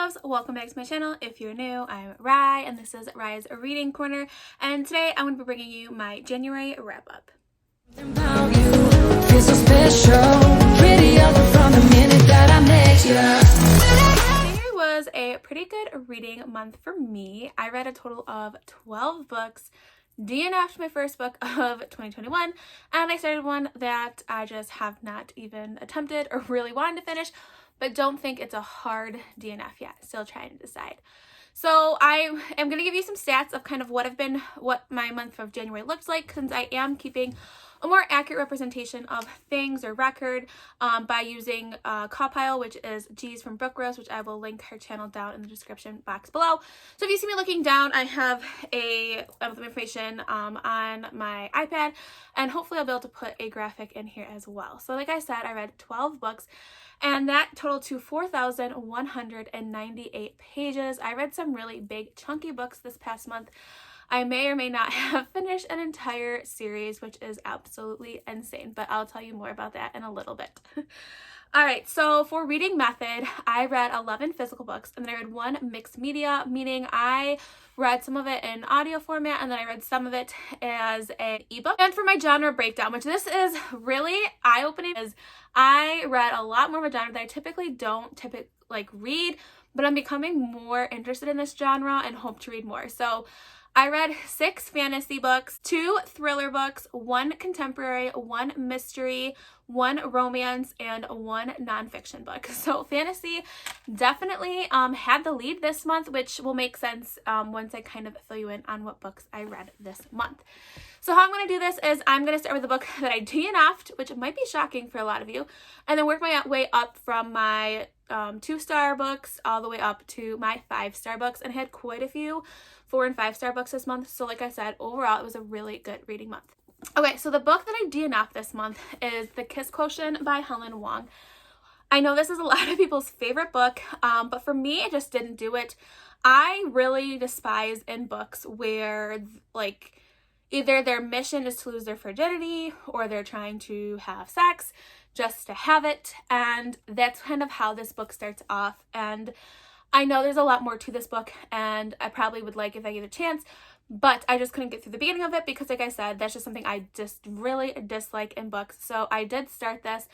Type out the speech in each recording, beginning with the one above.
loves, welcome back to my channel. If you're new, I'm Rye and this is Rye's Reading Corner, and today I'm going to be bringing you my January wrap-up. January was a pretty good reading month for me. I read a total of 12 books, DNF'd my first book of 2021, and I started one that I just have not even attempted or really wanted to finish, but don't think it's a hard DNF yet. Still trying to decide. So I am going to give you some stats of kind of what my month of January looks like, since I am keeping a more accurate representation of things or record by using Compile, which is G's from Book Rose, which I will link her channel down in the description box below. So if you see me looking down, I have some information on my iPad, and hopefully I'll be able to put a graphic in here as well. So like I said, I read 12 books, and that totaled to 4,198 pages. I read some really big chunky books this past month. I may or may not have finished an entire series, which is absolutely insane, but I'll tell you more about that in a little bit. All right, so for reading method, I read 11 physical books, and then I read one mixed media, meaning I read some of it in audio format, and then I read some of it as an ebook. And for my genre breakdown, which this is really eye-opening, is I read a lot more of a genre that I typically don't read, but I'm becoming more interested in this genre and hope to read more. So I read 6 fantasy books, 2 thriller books, 1 contemporary, 1 mystery, 1 romance, and 1 nonfiction book. So fantasy definitely had the lead this month, which will make sense once I kind of fill you in on what books I read this month. So how I'm going to do this is I'm going to start with a book that I DNF'd, which might be shocking for a lot of you, and then work my way up from my 2-star books all the way up to my 5-star books, and I had quite a few 4- and 5-star books this month. So like I said, overall it was a really good reading month. Okay, so the book that I DNF'd this month is The Kiss Quotient by Helen Wong. I know this is a lot of people's favorite book, but for me it just didn't do it. I really despise in books where either their mission is to lose their virginity or they're trying to have sex just to have it, and that's kind of how this book starts off. And I know there's a lot more to this book, and I probably would like if I get a chance, but I just couldn't get through the beginning of it because, like I said, that's just something I just really dislike in books. So I did start this,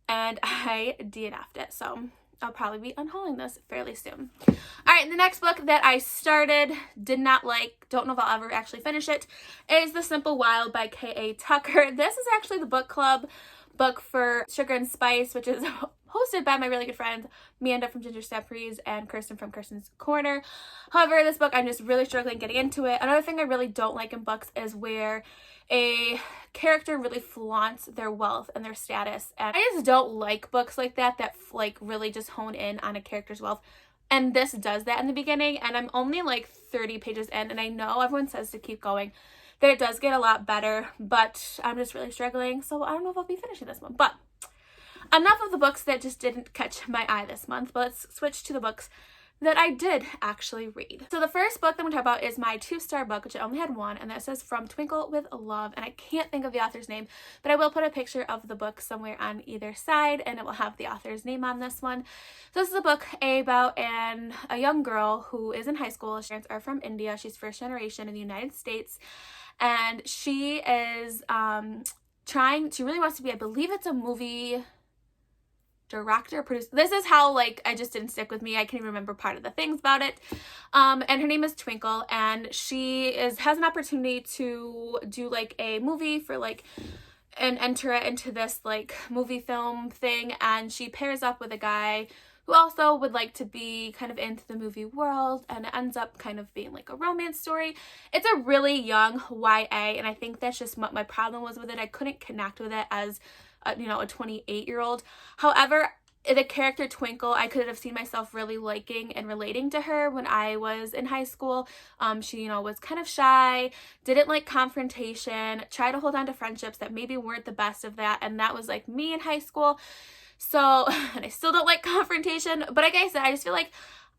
and I DNF'd it. So I'll probably be unhauling this fairly soon. All right, the next book that I started, did not like, don't know if I'll ever actually finish it, is The Simple Wild by K.A. Tucker. This is actually the book club book for Sugar and Spice, which is hosted by my really good friends Amanda from Ginger Stepries and Kirsten from Kirsten's Corner. However, this book, I'm just really struggling getting into it. Another thing I really don't like in books is where a character really flaunts their wealth and their status, and I just don't like books like that really just hone in on a character's wealth. And this does that in the beginning, and I'm only like 30 pages in, and I know everyone says to keep going, that it does get a lot better, but I'm just really struggling, so I don't know if I'll be finishing this one. But enough of the books that just didn't catch my eye this month, but let's switch to the books that I did actually read. So the first book that I'm going to talk about is my 2-star book, which I only had one, and that says From Twinkle with Love, and I can't think of the author's name, but I will put a picture of the book somewhere on either side, and it will have the author's name on this one. So this is a book about a young girl who is in high school. Her parents are from India. She's first generation in the United States, and she is she really wants to be, I believe it's a movie director, producer. This is how I just didn't stick with me. I can't even remember part of the things about it. And her name is Twinkle, and she has an opportunity to do a movie for and enter it into this movie film thing, and she pairs up with a guy who also would like to be kind of into the movie world, and it ends up kind of being a romance story. It's a really young YA, and I think that's just what my problem was with it. I couldn't connect with it as a 28-year-old. However, the character Twinkle, I could have seen myself really liking and relating to her when I was in high school. She, was kind of shy, didn't like confrontation, tried to hold on to friendships that maybe weren't the best of that, and that was me in high school. So, and I still don't like confrontation, but like I said, I just feel like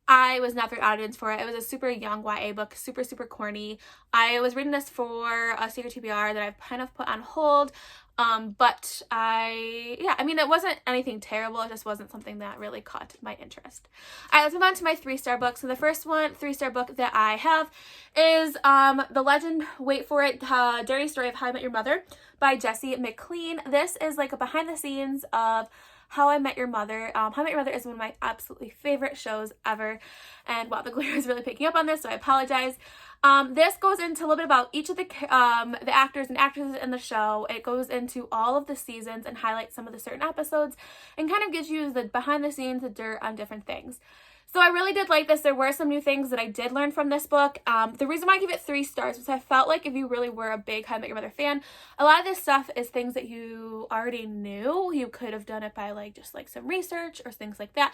I was not the audience for it. It was a super young YA book, super, super corny. I was reading this for a secret TBR that I've kind of put on hold. But I mean, it wasn't anything terrible. It just wasn't something that really caught my interest. All right, let's move on to my 3-star books. So the first 3-star book that I have is The Legend, wait for it, Dirty Story of How I Met Your Mother by Jessie McLean. This is like a behind the scenes of How I Met Your Mother. How I Met Your Mother is one of my absolutely favorite shows ever. And wow, the glare is really picking up on this, so I apologize. This goes into a little bit about each of the actors and actresses in the show. It goes into all of the seasons and highlights some of the certain episodes and kind of gives you the behind the scenes, the dirt on different things. So I really did like this. There were some new things that I did learn from this book. The reason why I give it 3 stars was I felt like if you really were a big How I Met Your Mother fan, a lot of this stuff is things that you already knew. You could have done it by just some research or things like that.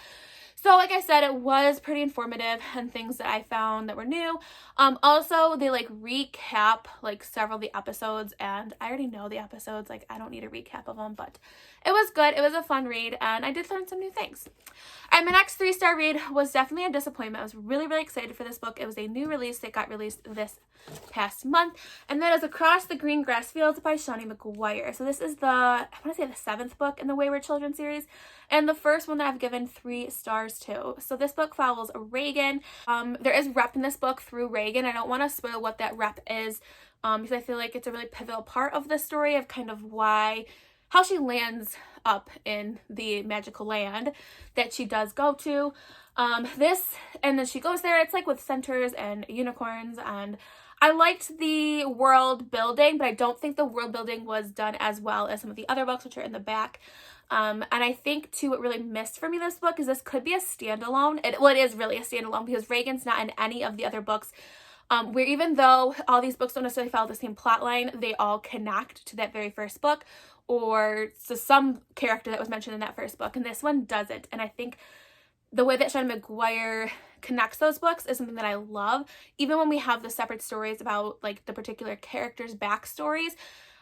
So like I said, it was pretty informative and things that I found that were new. Also, they recap several of the episodes, and I already know the episodes. I don't need a recap of them, but it was good. It was a fun read, and I did learn some new things. And my next 3-star read was definitely a disappointment. I was really, really excited for this book. It was a new release that got released this past month, and that is Across the Green Grass Fields by Shawnee McGuire. So this is I want to say the 7th book in the Wayward Children series, and the first one that I've given 3 stars to. So this book follows Reagan. There is rep in this book through Reagan. I don't want to spoil what that rep is, because I feel like it's a really pivotal part of the story of kind of how she lands up in the magical land that she does go to. And then she goes there. It's with centaurs and unicorns, and I liked the world building, but I don't think the world building was done as well as some of the other books, which are in the back. And I think too, what really missed for me this book is this could be a standalone. It is really a standalone because Reagan's not in any of the other books. Where even though all these books don't necessarily follow the same plot line, they all connect to that very first book or to some character that was mentioned in that first book, and this one doesn't. And I think the way that Shawnee McGuire connects those books is something that I love. Even when we have the separate stories about the particular characters' backstories,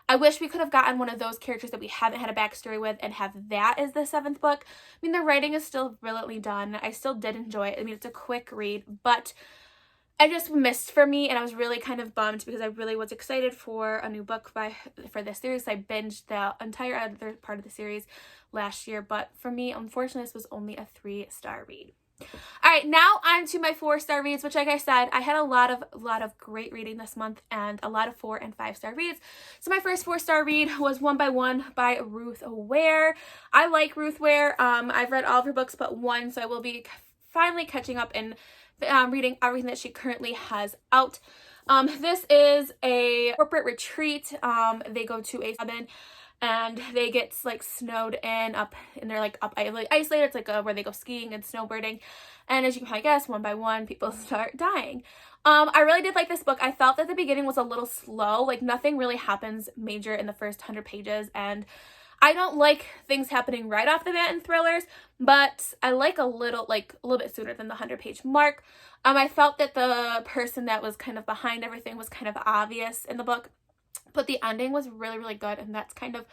I wish we could have gotten one of those characters that we haven't had a backstory with and have that as the 7th book. I mean, the writing is still brilliantly done. I still did enjoy it. I mean, it's a quick read, but I just missed for me, and I was really kind of bummed because I really was excited for a new book for this series. I binged the entire other part of the series last year, but for me, unfortunately, this was only a 3-star read. All right, now on to my 4-star reads, which, like I said, I had a lot of great reading this month and a lot of 4 and 5-star reads. So my first 4-star read was One by One by Ruth Ware. I like Ruth Ware. I've read all of her books but one, so I will be finally catching up and reading everything that she currently has out. This is a corporate retreat. They go to a cabin and they get snowed in up, and they're up isolated. It's where they go skiing and snowboarding, and as you can probably guess, one by one people start dying. I really did like this book. I felt that the beginning was a little slow. Nothing really happens major in the first 100 pages, and I don't like things happening right off the bat in thrillers, but I like a little bit sooner than the 100-page mark. I felt that the person that was kind of behind everything was kind of obvious in the book, but the ending was really, really good, and that's kind of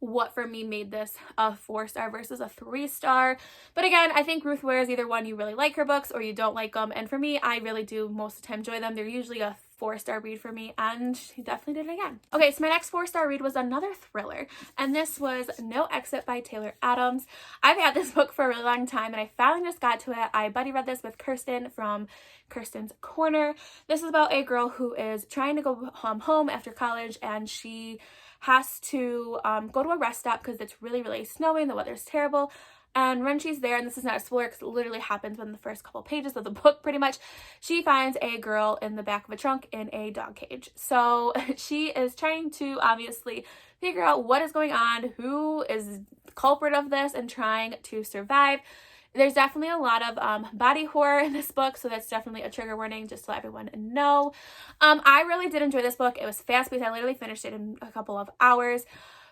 what for me made this a 4-star versus a 3-star. But again, I think Ruth Ware is either one, you really like her books or you don't like them, and for me, I really do most of the time enjoy them. They're usually a 4-star read for me, and she definitely did it again. Okay, so my next 4-star read was another thriller, and this was No Exit by Taylor Adams. I've had this book for a really long time, and I finally just got to it. I buddy read this with Kirsten from Kirsten's Corner. This is about a girl who is trying to go home after college, and she has to go to a rest stop because it's really, really snowing. The weather's terrible. And when she's there, and this is not a spoiler because it literally happens within the first couple pages of the book pretty much, she finds a girl in the back of a trunk in a dog cage. So she is trying to obviously figure out what is going on, who is the culprit of this, and trying to survive. There's definitely a lot of body horror in this book, so that's definitely a trigger warning just to let everyone know. I really did enjoy this book. It was fast-paced. I literally finished it in a couple of hours.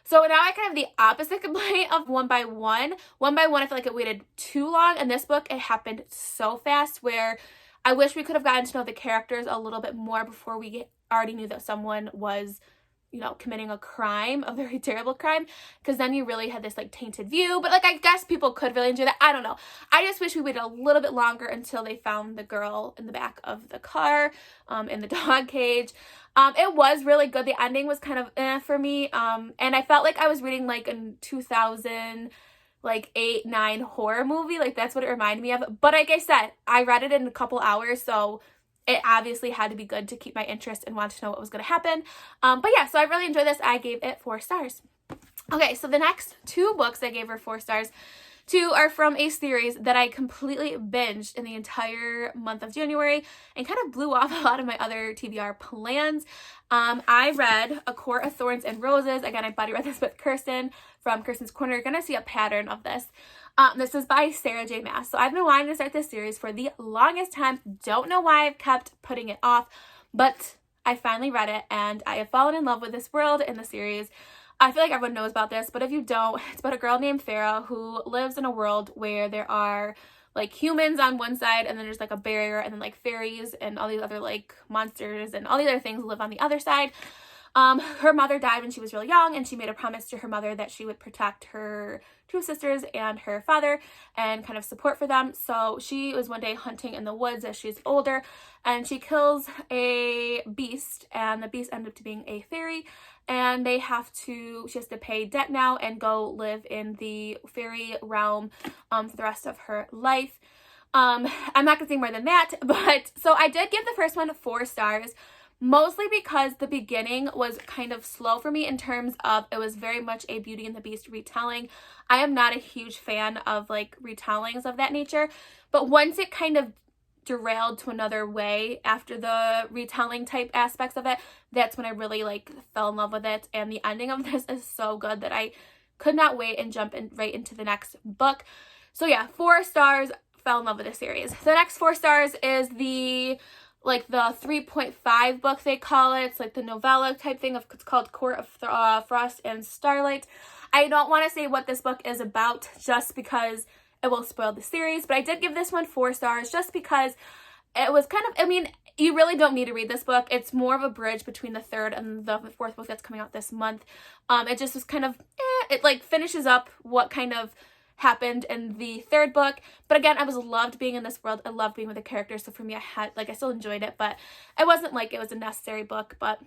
So now I kind of have the opposite complaint of One by One. One by One, I feel like it waited too long. In this book, it happened so fast where I wish we could have gotten to know the characters a little bit more before we already knew that someone was, you know, committing a crime, a very terrible crime, because then you really had this like tainted view. But like, I guess people could really enjoy that. I don't know. I just wish we waited a little bit longer until they found the girl in the back of the car, in the dog cage. It was really good. The ending was kind of for me. And I felt like I was reading like a 2000 like 8-9 horror movie. Like that's what it reminded me of. But like I said, I read it in a couple hours, so it obviously had to be good to keep my interest and want to know what was going to happen. But yeah, so I really enjoyed this. I gave it 4 stars. Okay, so the next 2 books I gave her 4 stars. 2 are from a series that I completely binged in the entire month of January and kind of blew off a lot of my other TBR plans. I read A Court of Thorns and Roses. Again, I buddy read this with Kirsten from Kirsten's Corner. You're going to see a pattern of this. This is by Sarah J. Maas. So I've been wanting to start this series for the longest time. Don't know why I've kept putting it off, but I finally read it and I have fallen in love with this world in the series. I feel like everyone knows about this, but if you don't, it's about a girl named Farah who lives in a world where there are like humans on one side and then there's like a barrier and then like fairies and all these other like monsters and all the other things live on the other side. Her mother died when she was really young, and she made a promise to her mother that she would protect her 2 sisters and her father and kind of support for them. So she was one day hunting in the woods as she's older, and she kills a beast, and the beast ended up being a fairy, and she has to pay debt now and go live in the fairy realm for the rest of her life. I'm not gonna say more than that, but so I did give the first one 4 stars. Mostly because the beginning was kind of slow for me in terms of it was very much a Beauty and the Beast retelling. I am not a huge fan of like retellings of that nature, but once it kind of derailed to another way after the retelling type aspects of it, that's when I really like fell in love with it. And the ending of this is so good that I could not wait and jump right into the next book. So yeah, 4 stars, fell in love with the series. The next 4 stars is the 3.5 book they call it. It's like the novella type thing. It's called Court of Frost and Starlight. I don't want to say what this book is about just because it will spoil the series, but I did give this one 4 stars just because it was kind of, I mean, you really don't need to read this book. It's more of a bridge between the 3rd and the 4th book that's coming out this month. It just was kind of, it like finishes up what kind of happened in the 3rd book. But again, I loved being in this world. I loved being with the characters. So for me, I still enjoyed it, but it wasn't like it was a necessary book, but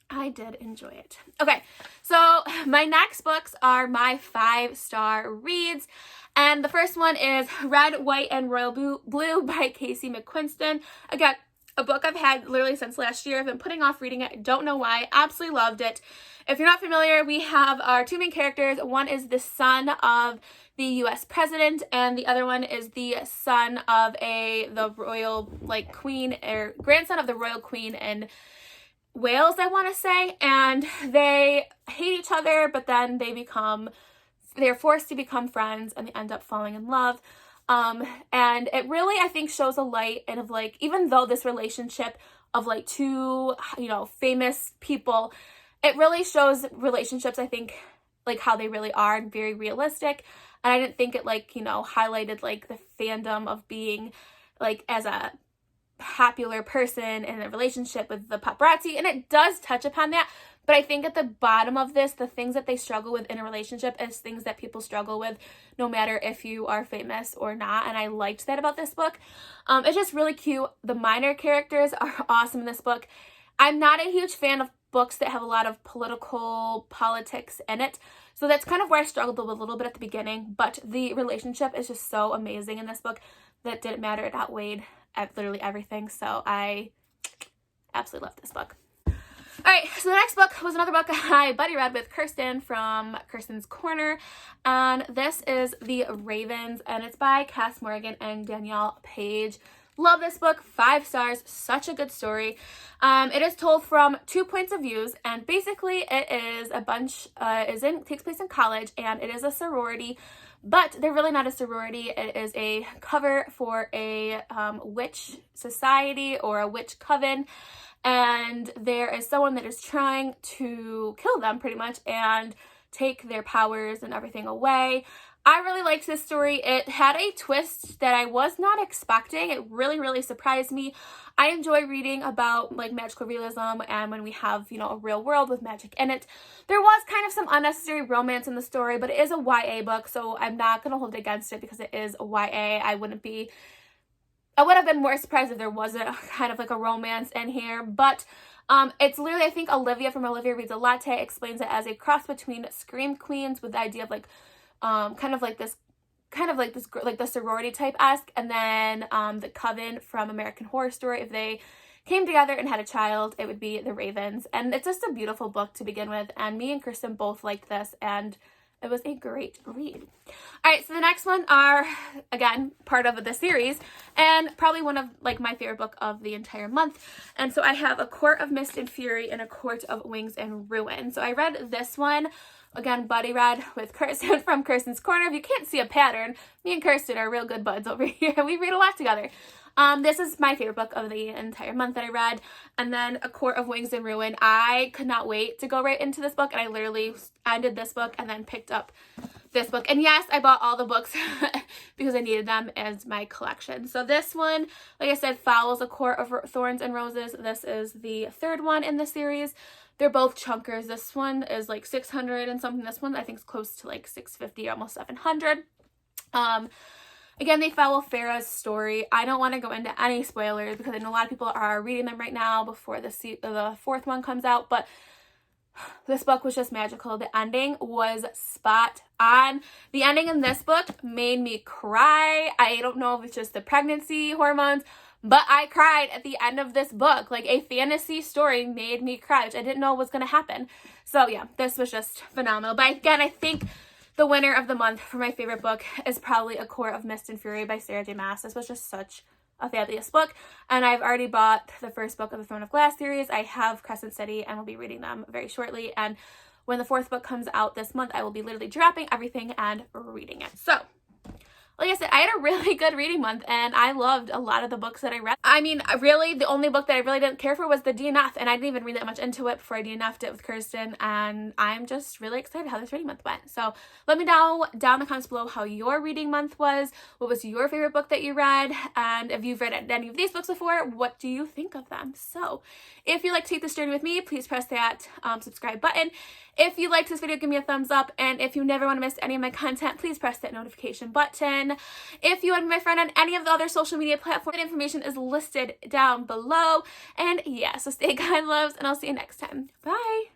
I did enjoy it. Okay, so my next books are my 5-star reads. And the first one is Red, White, and Royal Blue by Casey McQuiston. Again, a book I've had literally since last year. I've been putting off reading it. I don't know why. Absolutely loved it. If you're not familiar, we have our 2 main characters. One is the son of the U.S. president, and the other one is the son of the royal queen, or grandson of the royal queen in Wales, I want to say. And they hate each other, but then they're forced to become friends, and they end up falling in love. And it really, I think, shows a light and of even though this relationship of 2, famous people, it really shows relationships, I think, how they really are and very realistic. And I didn't think it highlighted the fandom of being as a popular person in a relationship with the paparazzi, and it does touch upon that. But I think at the bottom of this, the things that they struggle with in a relationship is things that people struggle with no matter if you are famous or not. And I liked that about this book. It's just really cute. The minor characters are awesome in this book. I'm not a huge fan of books that have a lot of politics in it. So that's kind of where I struggled with a little bit at the beginning. But the relationship is just so amazing in this book that didn't matter. It outweighed literally everything. So I absolutely love this book. All right, so the next book was another book I buddy read with Kirsten from Kirsten's Corner, and this is The Ravens, and it's by Cass Morgan and Danielle Page. Love this book, 5 stars, such a good story. It is told from 2 points of views, and basically it is takes place in college, and it is a sorority, but they're really not a sorority. It is a cover for a witch society or a witch coven. And there is someone that is trying to kill them pretty much and take their powers and everything away. I really liked this story. It had a twist that I was not expecting. It really, really surprised me. I enjoy reading about like magical realism and when we have, you know, a real world with magic in it. There was kind of some unnecessary romance in the story, but it is a YA book, so I'm not going to hold it against it because it is a YA. I would have been more surprised if there wasn't kind of like a romance in here, but it's literally, I think Olivia from Olivia Reads a Latte explains it as a cross between Scream Queens with the idea of like kind of like the sorority type-esque, and then the Coven from American Horror Story. If they came together and had a child, it would be the Ravens. And it's just a beautiful book to begin with, and me and Kristen both liked this, and it was a great read. All right, so the next one are, again, part of the series, and probably one of like my favorite book of the entire month. And so I have A Court of Mist and Fury and A Court of Wings and Ruin. So I read this one, again, buddy read with Kirsten from Kirsten's Corner. If you can't see a pattern, me and Kirsten are real good buds over here. We read a lot together. This is my favorite book of the entire month that I read. And then A Court of Wings and Ruin. I could not wait to go right into this book, and I literally ended this book and then picked up this book. And yes, I bought all the books because I needed them as my collection. So this one, like I said, follows A Court of Thorns and Roses. This is the third one in the series. They're both chunkers. This one is like 600 and something. This one I think is close to like 650, almost 700. Again, they follow Farah's story. I don't want to go into any spoilers because I know a lot of people are reading them right now before the fourth one comes out, but this book was just magical. The ending was spot on. The ending in this book made me cry. I don't know if it's just the pregnancy hormones, but I cried at the end of this book. Like, a fantasy story made me cry, which I didn't know was going to happen. So yeah, this was just phenomenal. But again, I think the winner of the month for my favorite book is probably A Court of Mist and Fury by Sarah J. Maas. This was just such a fabulous book, and I've already bought the first book of the Throne of Glass series. I have Crescent City and will be reading them very shortly, and when the fourth book comes out this month, I will be literally dropping everything and reading it. So, like I said, I had a really good reading month, and I loved a lot of the books that I read. I mean, really, the only book that I really didn't care for was the DNF, and I didn't even read that much into it before I DNF'd it with Kirsten, and I'm just really excited how this reading month went. So let me know down in the comments below how your reading month was. What was your favorite book that you read? And if you've read any of these books before, what do you think of them? So if you'd like to take this journey with me, please press that subscribe button. If you liked this video, give me a thumbs up. And if you never want to miss any of my content, please press that notification button. If you want to be my friend on any of the other social media platforms, that information is listed down below. And yeah, so stay kind, loves, and I'll see you next time. Bye!